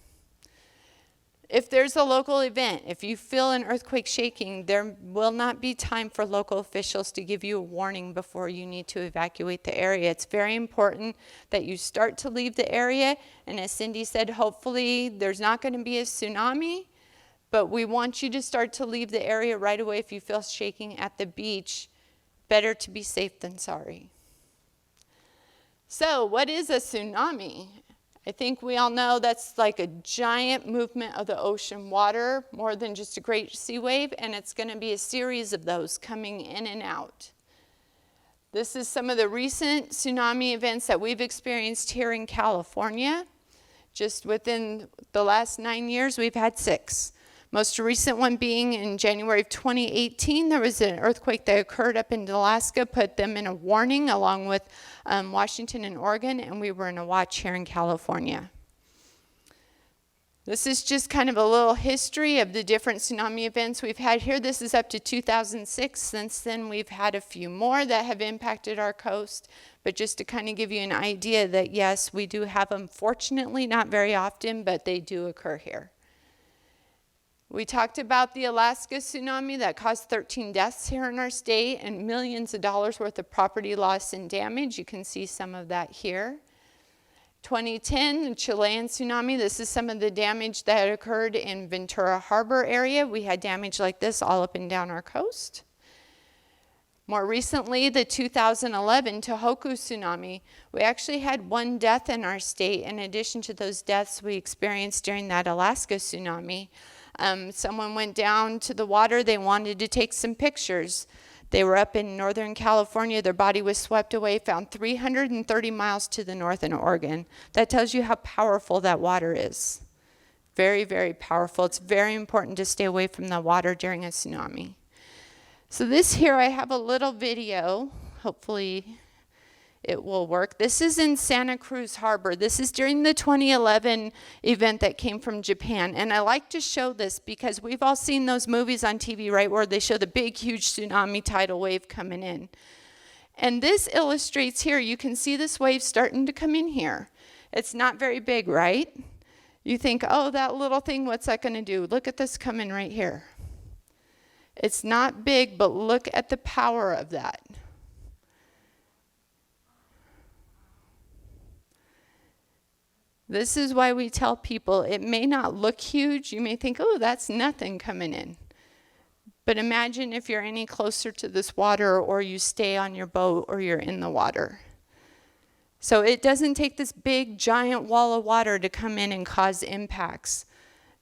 Speaker 4: If there's a local event, if you feel an earthquake shaking, there will not be time for local officials to give you a warning before you need to evacuate the area. It's very important that you start to leave the area, and as Cindy said, hopefully there's not going to be a tsunami, but we want you to start to leave the area right away if you feel shaking at the beach. Better to be safe than sorry. So, what is a tsunami? I think we all know that's like a giant movement of the ocean water, more than just a great sea wave, and it's going to be a series of those coming in and out. This is some of the recent tsunami events that we've experienced here in California. Just within the last 9 years, we've had 6. Most recent one being in January of 2018, there was an earthquake that occurred up in Alaska, put them in a warning along with Washington and Oregon, and we were in a watch here in California. This is just kind of a little history of the different tsunami events we've had here. This is up to 2006. Since then, we've had a few more that have impacted our coast, but just to kind of give you an idea that yes, we do have them, fortunately not very often, but they do occur here. We talked about the Alaska tsunami that caused 13 deaths here in our state and millions of dollars worth of property loss and damage. You can see some of that here. 2010, the Chilean tsunami. This is some of the damage that occurred in Ventura Harbor area. We had damage like this all up and down our coast. More recently, the 2011 Tohoku tsunami. We actually had 1 death in our state in addition to those deaths we experienced during that Alaska tsunami. Someone went down to the water. They wanted to take some pictures. They were up in Northern California. Their body was swept away, found 330 miles to the north in Oregon. That tells you how powerful that water is. Very, very powerful. It's very important to stay away from the water during a tsunami. So this here, I have a little video. Hopefully it will work. This is in Santa Cruz Harbor. This is during the 2011 event that came from Japan. And I like to show this because we've all seen those movies on TV, right, where they show the big, huge tsunami tidal wave coming in. And this illustrates here, you can see this wave starting to come in here. It's not very big, right? You think, oh, that little thing, what's that going to do? Look at this coming right here. It's not big, but look at the power of that. This is why we tell people it may not look huge. You may think, oh, that's nothing coming in. But imagine if you're any closer to this water or you stay on your boat or you're in the water. So it doesn't take this big, giant wall of water to come in and cause impacts.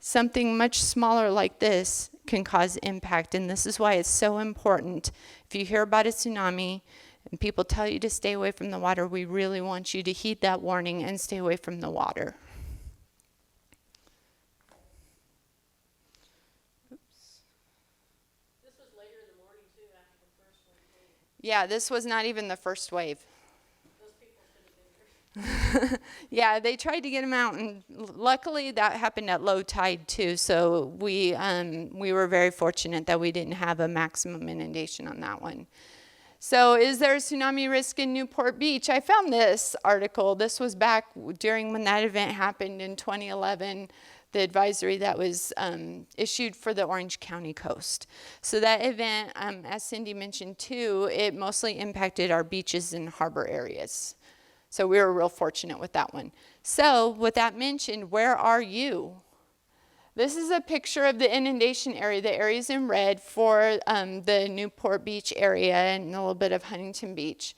Speaker 4: Something much smaller like this can cause impact, and this is why it's so important. If you hear about a tsunami, and people tell you to stay away from the water, we really want you to heed that warning and stay away from the water. Oops.
Speaker 3: This was later in the morning, too, after the first one came.
Speaker 4: Yeah, this was not even the first wave.
Speaker 3: Those people should have been
Speaker 4: Yeah, they tried to get them out, and luckily that happened at low tide too. So we were very fortunate that we didn't have a maximum inundation on that one. So is there a tsunami risk in Newport Beach? I found this article. This was back during when that event happened in 2011, the advisory that was issued for the Orange County coast. So that event, as Cindy mentioned too, it mostly impacted our beaches and harbor areas. So we were real fortunate with that one. So with that mentioned, where are you? This is a picture of the inundation area. The area's in red for the Newport Beach area and a little bit of Huntington Beach.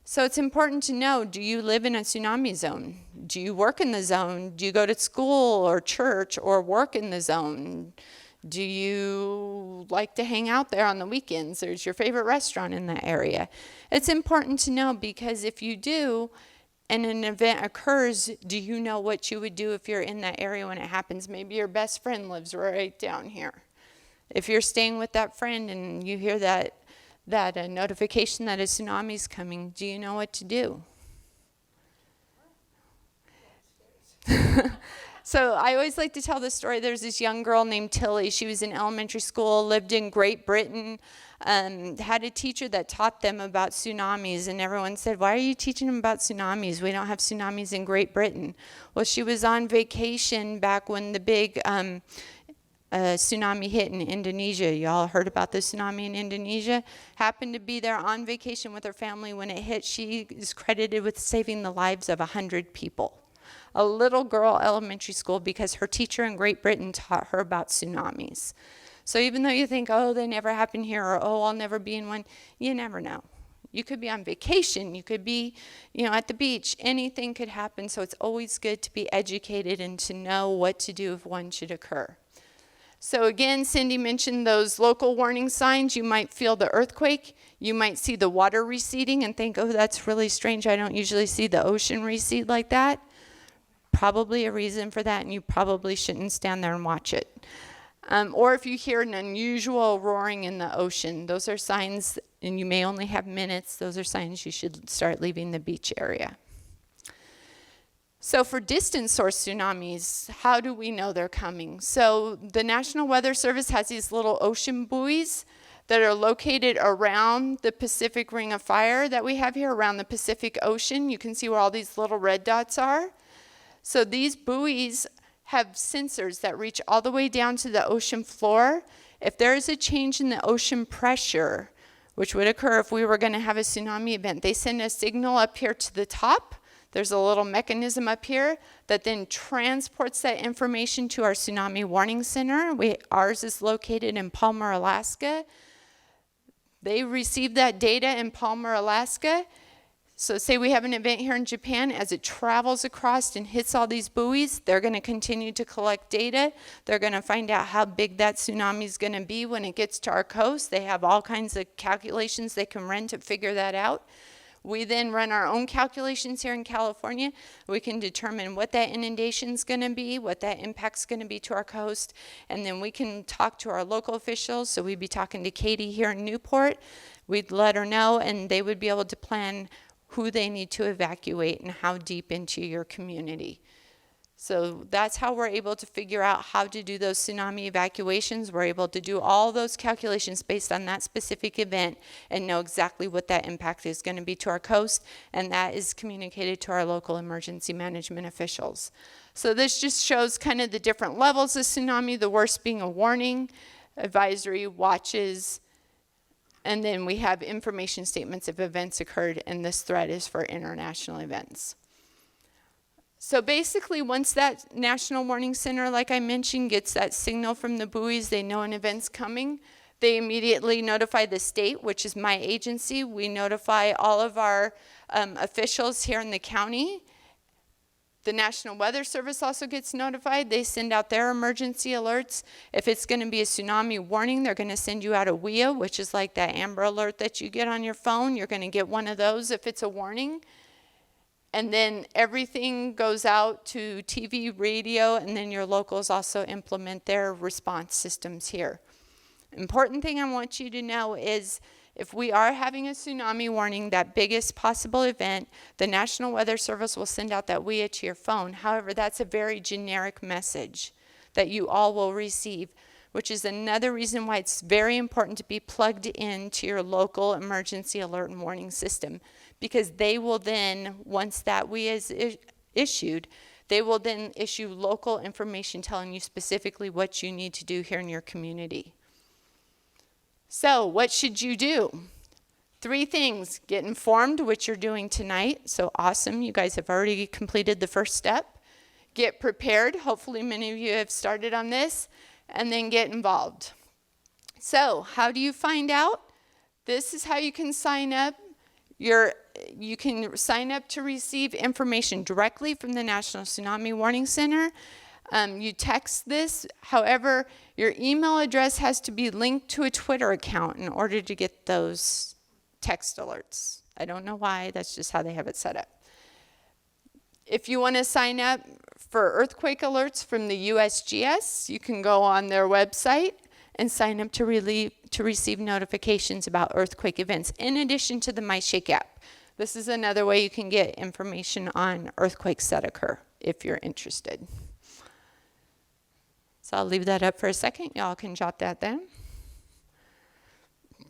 Speaker 4: So it's important to know, do you live in a tsunami zone? Do you work in the zone? Do you go to school or church or work in the zone? Do you like to hang out there on the weekends? There's your favorite restaurant in that area. It's important to know, because if you do, and an event occurs, do you know what you would do if you're in that area when it happens? Maybe your best friend lives right down here. If you're staying with that friend and you hear that notification that a tsunami's coming, do you know what to do? So I always like to tell this story. There's this young girl named Tilly. She was in elementary school, lived in Great Britain, had a teacher that taught them about tsunamis, and everyone said, why are you teaching them about tsunamis? We don't have tsunamis in Great Britain. Well, she was on vacation back when the big tsunami hit in Indonesia. Y'all heard about the tsunami in Indonesia? Happened to be there on vacation with her family when it hit. She is credited with saving the lives of 100 people. A little girl, elementary school, because her teacher in Great Britain taught her about tsunamis. So even though you think, oh, they never happen here, or oh, I'll never be in one, you never know. You could be on vacation, you could be, at the beach, anything could happen. So it's always good to be educated and to know what to do if one should occur. So again, Cindy mentioned those local warning signs. You might feel the earthquake. You might see the water receding and think, oh, that's really strange. I don't usually see the ocean recede like that. Probably a reason for that, and you probably shouldn't stand there and watch it. Or if you hear an unusual roaring in the ocean, those are signs, and you may only have minutes, those are signs you should start leaving the beach area. So for distant source tsunamis, how do we know they're coming? So the National Weather Service has these little ocean buoys that are located around the Pacific Ring of Fire that we have here, around the Pacific Ocean. You can see where all these little red dots are. So these buoys have sensors that reach all the way down to the ocean floor. If there is a change in the ocean pressure, which would occur if we were going to have a tsunami event, they send a signal up here to the top. There's a little mechanism up here that then transports that information to our tsunami warning center. Ours is located in Palmer, Alaska. They receive that data in Palmer, Alaska. So say we have an event here in Japan, as it travels across and hits all these buoys, they're going to continue to collect data. They're going to find out how big that tsunami is going to be when it gets to our coast. They have all kinds of calculations they can run to figure that out. We then run our own calculations here in California. We can determine what that inundation is going to be, what that impact's going to be to our coast, and then we can talk to our local officials. So we'd be talking to Katie here in Newport. We'd let her know, and they would be able to plan who they need to evacuate and how deep into your community. So that's how we're able to figure out how to do those tsunami evacuations. We're able to do all those calculations based on that specific event and know exactly what that impact is going to be to our coast, and that is communicated to our local emergency management officials. So this just shows kind of the different levels of tsunami, the worst being a warning, advisory, watches, and then we have information statements if events occurred, and this threat is for international events. So basically, once that National Warning Center, like I mentioned, gets that signal from the buoys, they know an event's coming, they immediately notify the state, which is my agency. We notify all of our officials here in the county. The National Weather Service also gets notified. They send out their emergency alerts. If it's going to be a tsunami warning, they're going to send you out a WIA, which is like that Amber Alert that you get on your phone. You're going to get one of those if it's a warning. And then everything goes out to TV, radio, and then your locals also implement their response systems here. Important thing I want you to know is If we are having a tsunami warning, that biggest possible event, the National Weather Service will send out that WIA to your phone. However, that's a very generic message that you all will receive, which is another reason why it's very important to be plugged into your local emergency alert and warning system, because they will then, once that WIA is issued, they will then issue local information telling you specifically what you need to do here in your community. So what should you do? 3 things. Get informed, which you're doing tonight. So awesome. You guys have already completed the first step. Get prepared. Hopefully many of you have started on this. And then get involved. So how do you find out? This is how you can sign up. You can sign up to receive information directly from the National Tsunami Warning Center. You text this. However, your email address has to be linked to a Twitter account in order to get those text alerts. I don't know why, that's just how they have it set up. If you want to sign up for earthquake alerts from the USGS, you can go on their website and sign up to receive notifications about earthquake events, in addition to the MyShake app. This is another way you can get information on earthquakes that occur, if you're interested. So I'll leave that up for a second. Y'all can jot that down.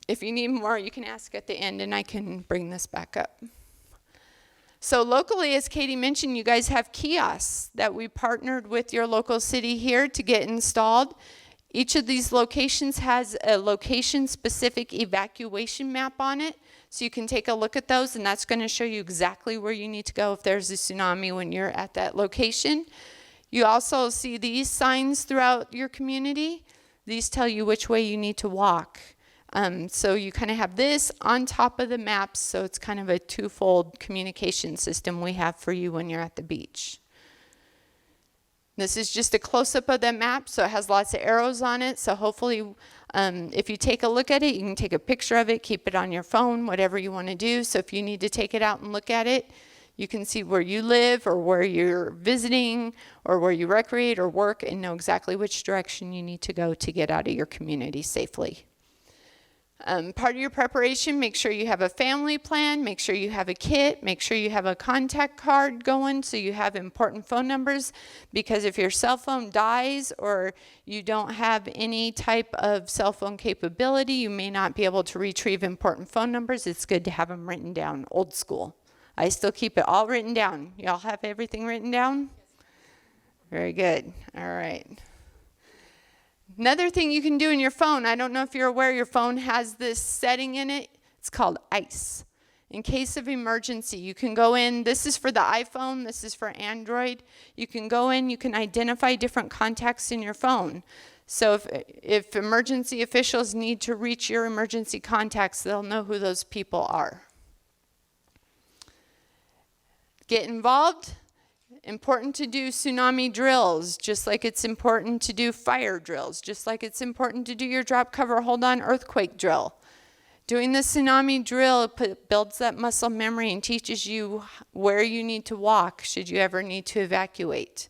Speaker 4: If you need more, you can ask at the end, and I can bring this back up. So locally, as Katie mentioned, you guys have kiosks that we partnered with your local city here to get installed. Each of these locations has a location-specific evacuation map on it, so you can take a look at those, and that's going to show you exactly where you need to go if there's a tsunami when you're at that location. You also see these signs throughout your community. These tell you which way you need to walk. So you kind of have this on top of the maps, so it's kind of a twofold communication system we have for you when you're at the beach. This is just a close-up of the map, so it has lots of arrows on it. So hopefully, if you take a look at it, you can take a picture of it, keep it on your phone, whatever you want to do. So if you need to take it out and look at it, you can see where you live or where you're visiting or where you recreate or work and know exactly which direction you need to go to get out of your community safely. Part of your preparation, make sure you have a family plan, make sure you have a kit, make sure you have a contact card going so you have important phone numbers, because if your cell phone dies or you don't have any type of cell phone capability, you may not be able to retrieve important phone numbers. It's good to have them written down, old school. I still keep it all written down. Y'all have everything written down? Very good. All right. Another thing you can do in your phone, I don't know if you're aware, your phone has this setting in it. It's called ICE. In case of emergency, you can go in. This is for the iPhone. This is for Android. You can go in. You can identify different contacts in your phone. So if emergency officials need to reach your emergency contacts, they'll know who those people are. Get involved. Important to do tsunami drills, just like it's important to do fire drills, just like it's important to do your drop, cover, hold on earthquake drill. Doing the tsunami drill builds that muscle memory and teaches you where you need to walk should you ever need to evacuate.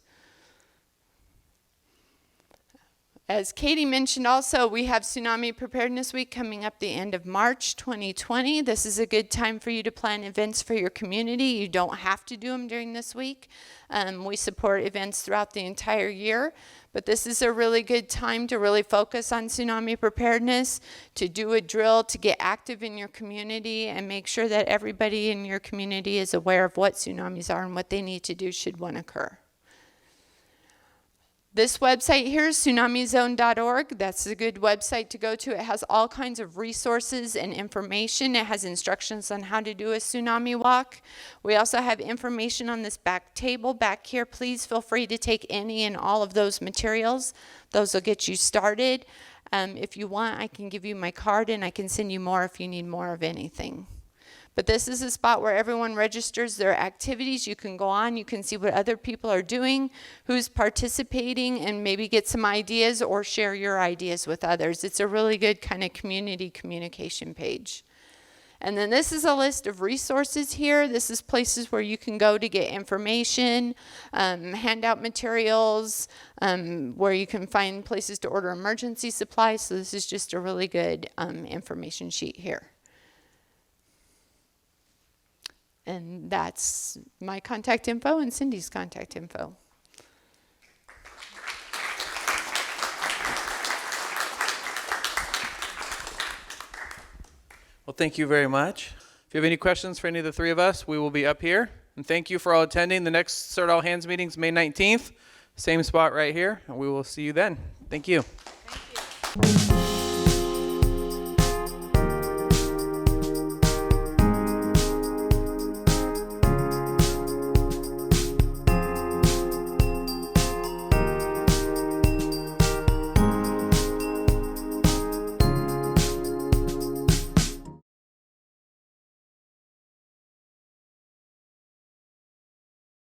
Speaker 4: As Katie mentioned also, we have Tsunami Preparedness Week coming up the end of March 2020. This is a good time for you to plan events for your community. You don't have to do them during this week. We support events throughout the entire year, but this is a really good time to really focus on tsunami preparedness, to do a drill, to get active in your community, and make sure that everybody in your community is aware of what tsunamis are and what they need to do should one occur. This website here is tsunamizone.org. That's a good website to go to. It has all kinds of resources and information. It has instructions on how to do a tsunami walk. We also have information on this back table back here. Please feel free to take any and all of those materials. Those will get you started. If you want, I can give you my card and I can send you more if you need more of anything. But this is a spot where everyone registers their activities. You can go on, you can see what other people are doing, who's participating, and maybe get some ideas or share your ideas with others. It's a really good kind of community communication page. And then this is a list of resources here. This is places where you can go to get information, handout materials, where you can find places to order emergency supplies. So this is just a really good information sheet here. And that's my contact info and Cindy's contact info.
Speaker 1: Well, thank you very much. If you have any questions for any of the three of us, we will be up here. And thank you for all attending. The next CERT All Hands meeting is May 19th. Same spot right here, and we will see you then. Thank you.
Speaker 3: Thank you.